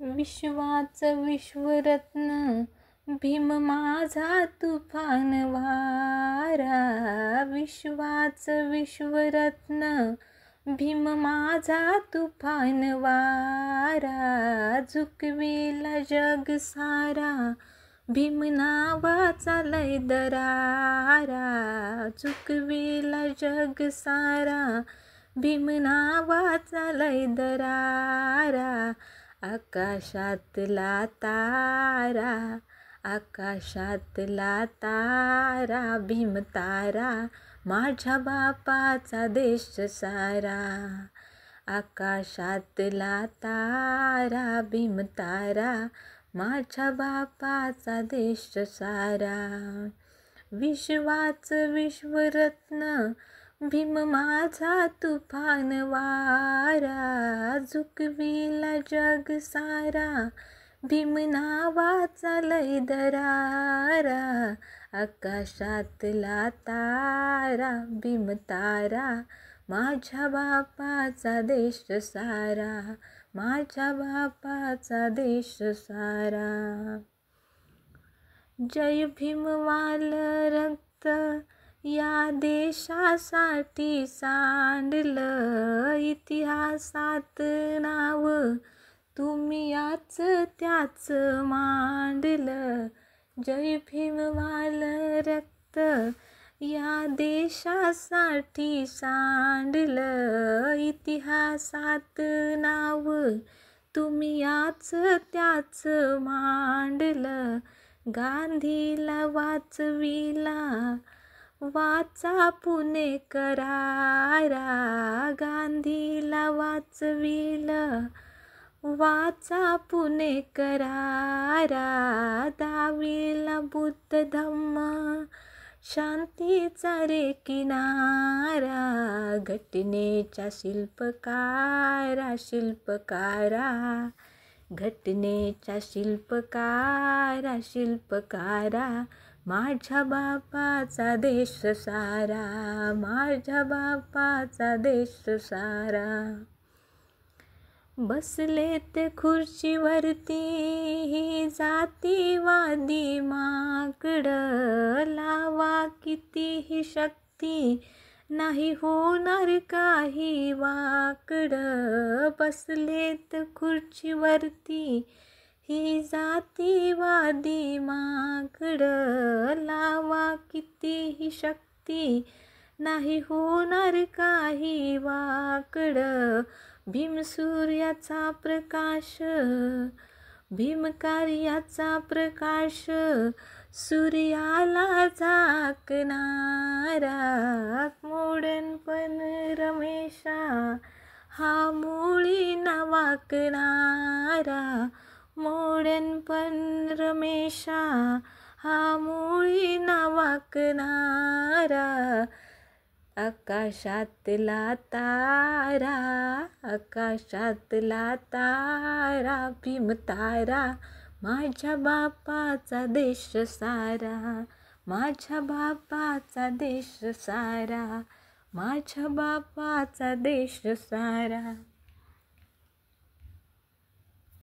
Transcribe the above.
विश्वाचं विश्वरत्न भीम माझा तुफान वारा, विश्वाचं विश्वरत्न भीम माझा तुफान वारा, झुकविला जग सारा भीम नावाचा लय दरारा, झुकविला जग सारा भीम नावाचा लय दरारा, आकाशातला तारा, आकाशातला तारा भीम तारा, माझ्या बापाचा देश सारा, आकाशातला तारा भीम तारा, माझ्या बापाचा देश सारा, विश्वाचं विश्वरत्न भीम माझा तुफान वारा, झुकविला जग सारा भीम नावाचा लय दरारा, आकाशातला तारा भीम तारा, माझ्या बापाचा देश सारा, माझ्या बापाचा देश सारा. जय भीम वालं रक्त या देशासाठी सांडलं, इतिहासात नाव तुम्ही याच त्याच मांडलं, जय भीम वालं रक्त या देशासाठी सांडलं, इतिहासात नाव तुम्ही याच त्याच मांडलं, गांधीला वाचविला वाचा पुणेकरारा, गांधीला वाचविला वाचा पुणेकरारा, दाविला बुद्ध धम्म शांतीचा रे किनारा, घटनेच्या शिल्पकारा शिल्पकारा, घटनेच्या शिल्पकारा शिल्पकारा, माझ्या बापाचा देश सारा, माझ्या बापाचा देश सारा. बसलेत खुर्चीवरती ही जातीवादी माकडं, लावा कितीही शक्ती नाही होणार काही वाकडं, बसलेत खुर्चीवरती ही जातीवादी माकडं, लावा कितीही शक्ती नाही होणार काही वाकडं, भीम सूर्याचा प्रकाश भीम कार्याचा प्रकाश सूर्याला झाकणारा, मोडणपण रमेशा हा मुळी न वाकणारा, मोडणपण रमेशा हा मुळी न वाकणारा, आकाशातला तारा, आकाशातला तारा भीम तारा, माझ्या बापाचा देश सारा, माझ्या बापाचा देश सारा, माझ्या बापाचा देश सारा.